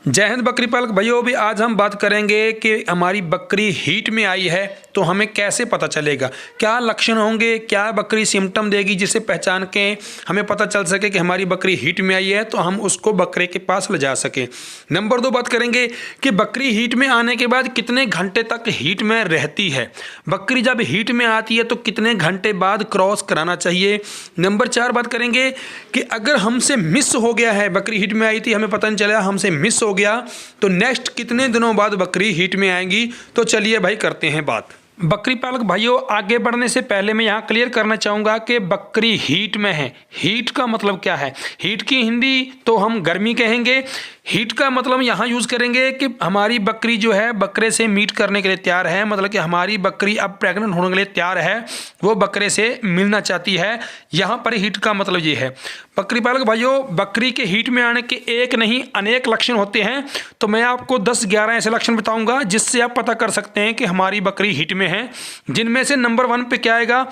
जय हिंद बकरी पालक भाइयों। भी आज हम बात करेंगे कि हमारी बकरी हीट में आई है तो हमें कैसे पता चलेगा, क्या लक्षण होंगे, क्या बकरी सिम्टम देगी जिसे पहचान के हमें पता चल सके कि हमारी बकरी हीट में आई है तो हम उसको बकरे के पास ले जा सकें। नंबर 2 बात करेंगे कि बकरी हीट में आने के बाद कितने घंटे तक हीट में रहती है। बकरी जब हीट में आती है तो कितने घंटे बाद क्रॉस कराना चाहिए। नंबर 4 बात करेंगे कि अगर हमसे मिस हो गया है, बकरी हीट में आई थी हमें पता नहीं चला, हमसे मिस हो गया तो नेक्स्ट कितने दिनों बाद बकरी हीट में आएंगी। तो चलिए भाई करते हैं बात। बकरी पालक भाइयों, आगे बढ़ने से पहले मैं यहाँ क्लियर करना चाहूँगा कि बकरी हीट में है। हीट का मतलब क्या है? हीट की हिंदी तो हम गर्मी कहेंगे। हीट का मतलब यहाँ यूज़ करेंगे कि हमारी बकरी जो है बकरे से मीट करने के लिए तैयार है, मतलब कि हमारी बकरी अब प्रेग्नेंट होने के लिए तैयार है, वो बकरे से मिलना चाहती है। यहाँ पर हीट का मतलब ये है। बकरी पालक भाइयों, बकरी के हीट में आने के एक नहीं अनेक लक्षण होते हैं, तो मैं आपको 10-11 ऐसे लक्षण बताऊंगा जिससे आप पता कर सकते हैं कि हमारी बकरी हीट में है। जिनमें से नंबर 1 पे क्या आएगा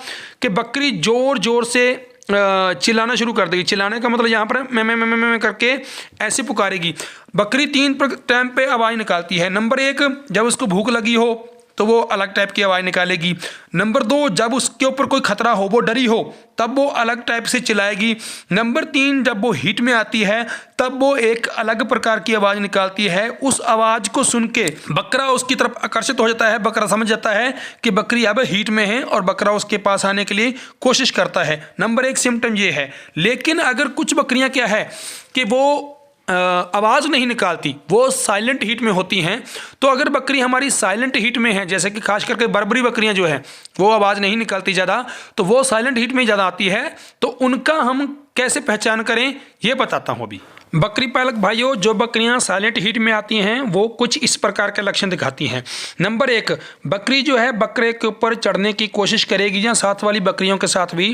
कि बकरी जोर जोर से चिल्लाना शुरू कर देगी। चिल्लाने का मतलब यहाँ पर मैं करके ऐसे पुकारेगी। बकरी 3 टाइम पे आवाज़ निकालती है। नंबर 1, जब उसको भूख लगी हो तो वो अलग टाइप की आवाज़ निकालेगी। नंबर 2, जब उसके ऊपर कोई खतरा हो, वो डरी हो, तब वो अलग टाइप से चिल्लाएगी। नंबर 3, जब वो हीट में आती है तब वो एक अलग प्रकार की आवाज़ निकालती है। उस आवाज़ को सुन के बकरा उसकी तरफ आकर्षित हो जाता है। बकरा समझ जाता है कि बकरी अब हीट में है और बकरा उसके पास आने के लिए कोशिश करता है। नंबर 1 सिम्टम ये है। लेकिन अगर कुछ बकरियां क्या है कि वो आवाज़ नहीं निकालती, वो साइलेंट हीट में होती हैं, तो अगर बकरी हमारी साइलेंट हीट में है, जैसे कि खास करके बर्बरी बकरियां जो है वो आवाज़ नहीं निकालती ज़्यादा, तो वो साइलेंट हीट में ज़्यादा आती है, तो उनका हम कैसे पहचान करें ये बताता हूँ अभी। बकरी पालक भाइयों, जो बकरियां साइलेंट हीट में आती हैं वो कुछ इस प्रकार के लक्षण दिखाती हैं। नंबर 1, बकरी जो है बकरे के ऊपर चढ़ने की कोशिश करेगी, या साथ वाली बकरियों के साथ भी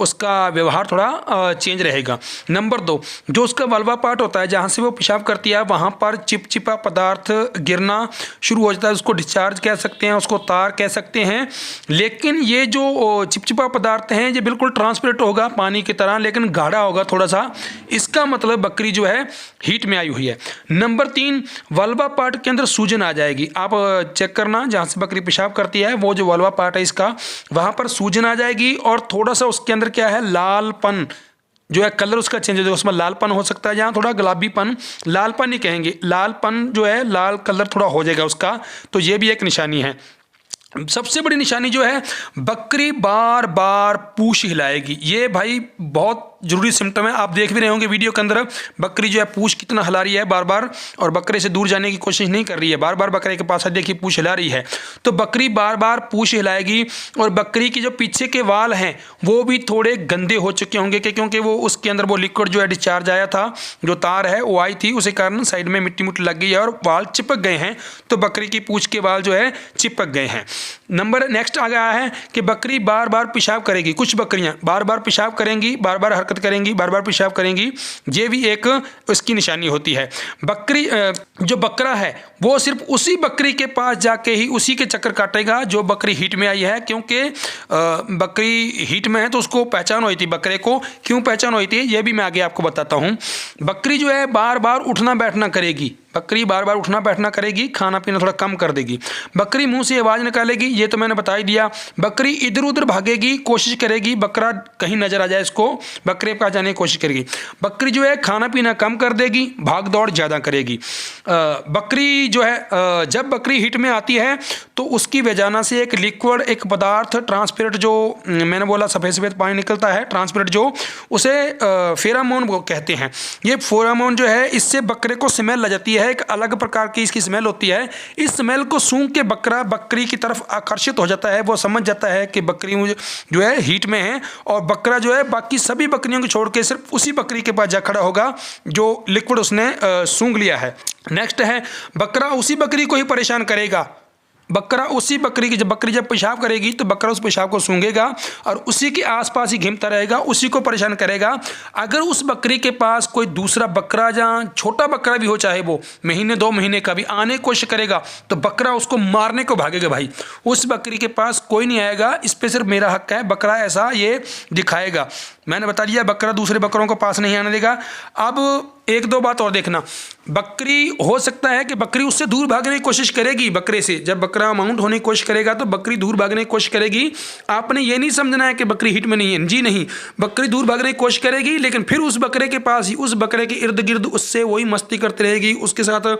उसका व्यवहार थोड़ा चेंज रहेगा। नंबर 2, जो उसका वल्वा पार्ट होता है जहाँ से वो पेशाब करती है वहाँ पर चिपचिपा पदार्थ गिरना शुरू हो जाता है। उसको डिस्चार्ज कह सकते हैं, उसको तार कह सकते हैं। लेकिन ये जो चिपचिपा पदार्थ हैं ये बिल्कुल ट्रांसपेरेंट होगा पानी की तरह, लेकिन गाढ़ा होगा थोड़ा सा। इसका मतलब बकरी जो है हीट में आई हुई है। नंबर 3, वल्वा पार्ट के अंदर सूजन आ जाएगी। आप चेक करना, जहां से बकरी पेशाब करती है वो जो वल्वा पार्ट है इसका, वहां पर सूजन आ जाएगी और थोड़ा सा उसके अंदर क्या है, लालपन जो है, कलर उसका चेंज हो जाएगा। उसमें लालपन हो सकता है, जहाँ थोड़ा गुलाबीपन, लालपन नहीं कहेंगे, लालपन जो है, लाल कलर थोड़ा हो जाएगा उसका, तो ये भी एक निशानी है। सबसे बड़ी निशानी जो है, बकरी बार बार पूंछ हिलाएगी। ये भाई बहुत जरूरी सिम्टम है। आप देख भी रहे होंगे वीडियो के अंदर, बकरी जो है पूंछ कितना हिला रही है बार बार, और बकरे से दूर जाने की कोशिश नहीं कर रही है, बार बार बकरे के पास देखिए पूंछ हिला रही है। तो बकरी बार बार पूंछ हिलाएगी, और बकरी की जो पीछे के वाल हैं वो भी थोड़े गंदे हो चुके होंगे, क्योंकि वो उसके अंदर वो लिक्विड जो है डिस्चार्ज आया था, जो तार है वो आई थी, उसी कारण साइड में मिट्टी मुट्टी लग गई है और वाल चिपक गए हैं। तो बकरी की पूंछ के वाल जो है चिपक गए हैं। नंबर नेक्स्ट आ गया है कि बकरी बार बार पेशाब करेगी। कुछ बकरियां बार बार पेशाब करेंगी, बार बार हरकत करेंगी, बार बार पेशाब करेंगी, ये भी एक उसकी निशानी होती है। बकरी जो बकरा है वो सिर्फ उसी बकरी के पास जाके ही उसी के चक्कर काटेगा जो बकरी हीट में आई है, क्योंकि बकरी हीट में है तो उसको पहचान हुई थी। बकरे को क्यों पहचान हुई थी ये भी मैं आगे आपको बताता हूँ। बकरी जो है बार बार उठना बैठना करेगी, बकरी बार बार उठना बैठना करेगी, खाना पीना थोड़ा कम कर देगी। बकरी मुंह से आवाज़ निकालेगी, ये तो मैंने बता ही दिया। बकरी इधर उधर भागेगी, कोशिश करेगी बकरा कहीं नजर आ जाए इसको, बकरे पास जाने की कोशिश करेगी। बकरी जो है खाना पीना कम कर देगी, भाग दौड़ ज़्यादा करेगी। बकरी जो है जब बकरी हीट में आती है तो उसकी वजह से एक लिक्विड, एक पदार्थ ट्रांसपेरेंट, जो मैंने बोला सफ़ेद सफ़ेद पानी निकलता है ट्रांसपेरेंट, जो उसे फेरामोन कहते हैं। ये फेरामोन जो है इससे बकरे को स्मेल लग जाती है, एक अलग प्रकार की इसकी स्मेल होती है। इस स्मेल को सूंघ के बकरा बकरी की तरफ आकर्षित हो जाता है, वो समझ जाता है कि बकरी जो है हीट में है, और बकरा जो है बाकी सभी बकरियों को छोड़ के सिर्फ उसी बकरी के पास जा खड़ा होगा जो लिक्विड उसने सूंघ लिया है। नेक्स्ट है, बकरा उसी बकरी को ही परेशान करेगा। बकरा उसी बकरी की, जब बकरी जब पेशाब करेगी तो बकरा उस पेशाब को सूंघेगा और उसी के आसपास ही घूमता रहेगा, उसी को परेशान करेगा। अगर उस बकरी के पास कोई दूसरा बकरा, जहाँ छोटा बकरा भी हो, चाहे वो महीने 2 महीने का भी, आने की कोशिश करेगा तो बकरा उसको मारने को भागेगा। भाई उस बकरी के पास कोई नहीं आएगा, इस पर सिर्फ मेरा हक है, बकरा ऐसा ये दिखाएगा। मैंने बता दिया बकरा दूसरे बकरों को पास नहीं आने देगा। अब एक दो बात और देखना, बकरी हो सकता है कि बकरी उससे दूर भागने की कोशिश करेगी। बकरे से जब बकरा माउंट होने की कोशिश करेगा तो बकरी दूर भागने की कोशिश करेगी। आपने ये नहीं समझना है कि बकरी हिट में नहीं है, जी नहीं, बकरी दूर भागने की कोशिश करेगी, लेकिन फिर उस बकरे के पास ही, उस बकरे के इर्द गिर्द उससे वही मस्ती करती रहेगी, उसके साथ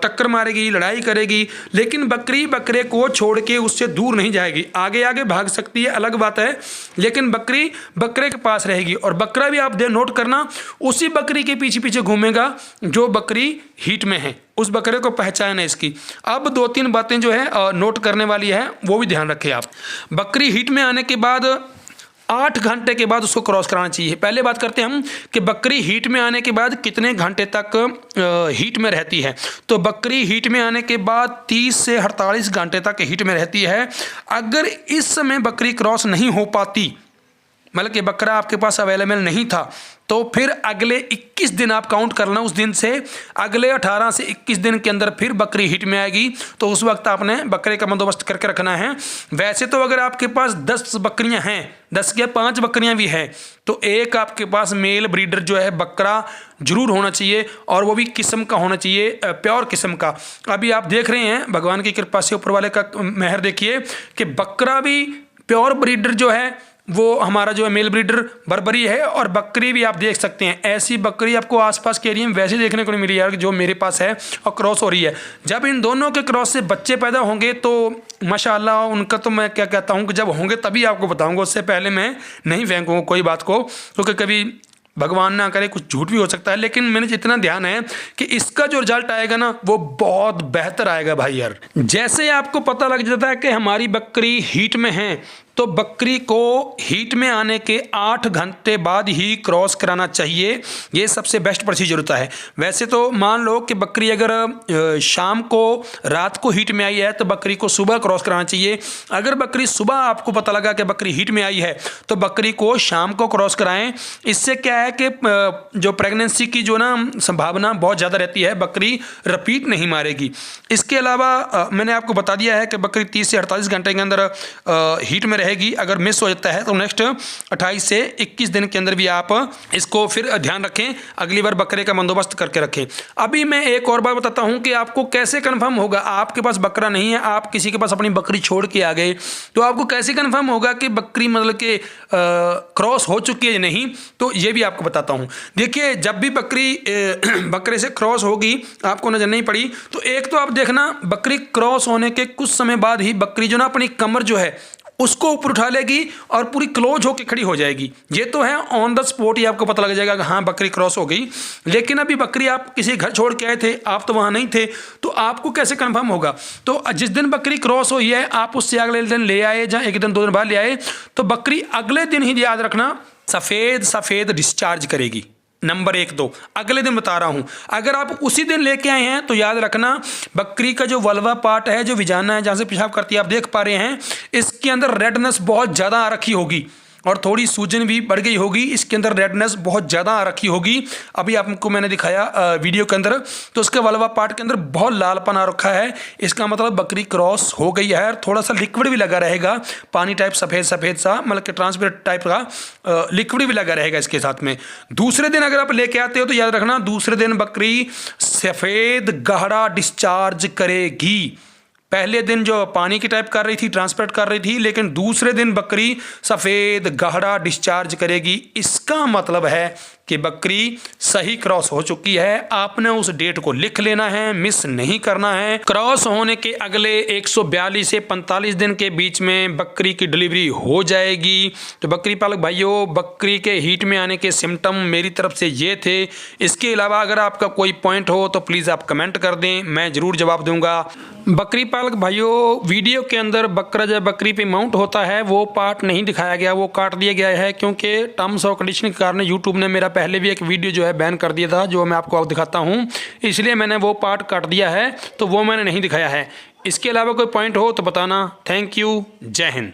टक्कर मारेगी, लड़ाई करेगी, लेकिन बकरी बकरे को छोड़ के उससे दूर नहीं जाएगी। आगे आगे भाग सकती है, अलग बात है, लेकिन बकरी बकरे के पास रहेगी। और बकरा भी आप नोट करना, उसी बकरी के पीछे पीछे घूमेगा जो बकरी हीट में है, उस बकरे को पहचान है इसकी। अब दो तीन बातें जो है नोट करने वाली है, वो भी ध्यान रखें आप। बकरी हीट में आने के बाद 8 घंटे के बाद उसको क्रॉस कराना चाहिए। पहले बात करते हैं हम कि बकरी हीट में आने के बाद कितने घंटे तक हीट में रहती है। तो बकरी हीट में आने के बाद 30 से 48 घंटे तक हीट में रहती है। अगर इस समय बकरी क्रॉस नहीं हो पाती, मतलब कि बकरा आपके पास अवेलेबल नहीं था, तो फिर अगले 21 दिन आप काउंट करना, उस दिन से अगले 18 से 21 दिन के अंदर फिर बकरी हिट में आएगी। तो उस वक्त आपने बकरे का बंदोबस्त करके रखना है। वैसे तो अगर आपके पास 10 बकरियां हैं, 10 या 5 बकरियां भी हैं, तो एक आपके पास मेल ब्रीडर जो है बकरा जरूर होना चाहिए, और वो भी किस्म का होना चाहिए, प्योर किस्म का। अभी आप देख रहे हैं, भगवान की कृपा से ऊपर वाले का मेहर देखिए कि बकरा भी प्योर ब्रीडर जो है वो हमारा जो है मेल ब्रीडर बर्बरी है, और बकरी भी आप देख सकते हैं। ऐसी बकरी आपको आसपास के एरिया में वैसे देखने को नहीं मिली यार, जो मेरे पास है और क्रॉस हो रही है। जब इन दोनों के क्रॉस से बच्चे पैदा होंगे तो माशाल्लाह उनका, तो मैं क्या कहता हूँ कि जब होंगे तभी आपको बताऊँगा, उससे पहले मैं नहीं फेंकूँगा कोई बात को, क्योंकि कभी भगवान ना करे कुछ झूठ भी हो सकता है। लेकिन मैंने जितना ध्यान है कि इसका जो रिजल्ट आएगा ना वो बहुत बेहतर आएगा भाई यार। जैसे आपको पता लग जाता है कि हमारी बकरी हीट में है, तो बकरी को हीट में आने के 8 घंटे बाद ही क्रॉस कराना चाहिए। ये सबसे बेस्ट प्रोसीजर होता है। वैसे तो मान लो कि बकरी अगर शाम को, रात को हीट में आई है, तो बकरी को सुबह क्रॉस कराना चाहिए। अगर बकरी सुबह आपको पता लगा कि बकरी हीट में आई है, तो बकरी को शाम को क्रॉस कराएं। इससे क्या है कि जो प्रेगनेंसी की जो ना संभावना बहुत ज़्यादा रहती है, बकरी रिपीट नहीं मारेगी। इसके अलावा मैंने आपको बता दिया है कि बकरी 30 से 48 घंटे के अंदर हीट में रहेगी। अगर मिस हो जाता है तो नेक्स्ट 28 से 21 दिन के अंदर भी आप इसको फिर ध्यान रखें, अगली बार बकरे का बंदोबस्त करके रखें। अभी मैं एक और बात बताता हूं कि आपको कैसे कंफर्म होगा, आपके पास बकरा नहीं है, आप किसी के पास अपनी बकरी छोड़ के आ गए, तो आपको कैसे कंफर्म होगा कि बकरी मतलब कि क्रॉस हो चुकी है या नहीं, तो ये भी आपको बताता हूं। देखिए, जब भी बकरी बकरे से क्रॉस होगी, आपको नजर नहीं पड़ी, तो एक तो आप देखना बकरी क्रॉस होने के कुछ समय बाद ही बकरी जो ना अपनी कमर जो है उसको ऊपर उठा लेगी और पूरी क्लोज होकर खड़ी हो जाएगी। ये तो है ऑन द स्पॉट ही आपको पता लग जाएगा कि हाँ बकरी क्रॉस हो गई। लेकिन अभी बकरी आप किसी घर छोड़ के आए थे, आप तो वहाँ नहीं थे, तो आपको कैसे कंफर्म होगा? तो जिस दिन बकरी क्रॉस हुई है, आप उससे अगले दिन ले आए, जहाँ एक दिन 2 दिन बाद ले आए, तो बकरी अगले दिन ही, याद रखना, सफ़ेद डिस्चार्ज करेगी। नंबर 1 2 अगले दिन बता रहा हूं। अगर आप उसी दिन लेके आए हैं तो याद रखना बकरी का जो वल्वा पार्ट है, जो विजाना है, जहां से पेशाब करती है, आप देख पा रहे हैं, इसके अंदर रेडनेस बहुत ज़्यादा आ रखी होगी और थोड़ी सूजन भी बढ़ गई होगी। इसके अंदर रेडनेस बहुत ज़्यादा आ रखी होगी। अभी आपको मैंने दिखाया वीडियो के अंदर, तो उसके वल्वा पार्ट के अंदर बहुत लालपन आ रखा है। इसका मतलब बकरी क्रॉस हो गई है। थोड़ा सा लिक्विड भी लगा रहेगा, पानी टाइप सफ़ेद सा, मतलब कि ट्रांसपेरेंट टाइप का लिक्विड भी लगा रहेगा इसके साथ में। दूसरे दिन अगर आप लेके आते हो तो याद रखना, दूसरे दिन बकरी सफ़ेद गहरा डिस्चार्ज करेगी। पहले दिन जो पानी की टाइप कर रही थी, ट्रांसपेरेंट कर रही थी, लेकिन दूसरे दिन बकरी सफ़ेद गहरा डिस्चार्ज करेगी। इसका मतलब है कि बकरी सही क्रॉस हो चुकी है। आपने उस डेट को लिख लेना है, मिस नहीं करना है। क्रॉस होने के अगले 142 से 45 दिन के बीच में बकरी की डिलीवरी हो जाएगी। तो बकरी पालक भाइयों, बकरी के हीट में आने के सिम्टम मेरी तरफ से ये थे। इसके अलावा अगर आपका कोई पॉइंट हो तो प्लीज़ आप कमेंट कर दें, मैं ज़रूर जवाब दूंगा। बकरी पालक भाइयों, वीडियो के अंदर बकरा जब बकरी पे माउंट होता है वो पार्ट नहीं दिखाया गया, वो काट दिया गया है, क्योंकि टर्म्स और कंडीशन के कारण यूट्यूब ने मेरा पहले भी एक वीडियो जो है बैन कर दिया था, जो मैं आपको अब दिखाता हूं, इसलिए मैंने वो पार्ट काट दिया है, तो वो मैंने नहीं दिखाया है। इसके अलावा कोई पॉइंट हो तो बताना। थैंक यू, जय हिंद।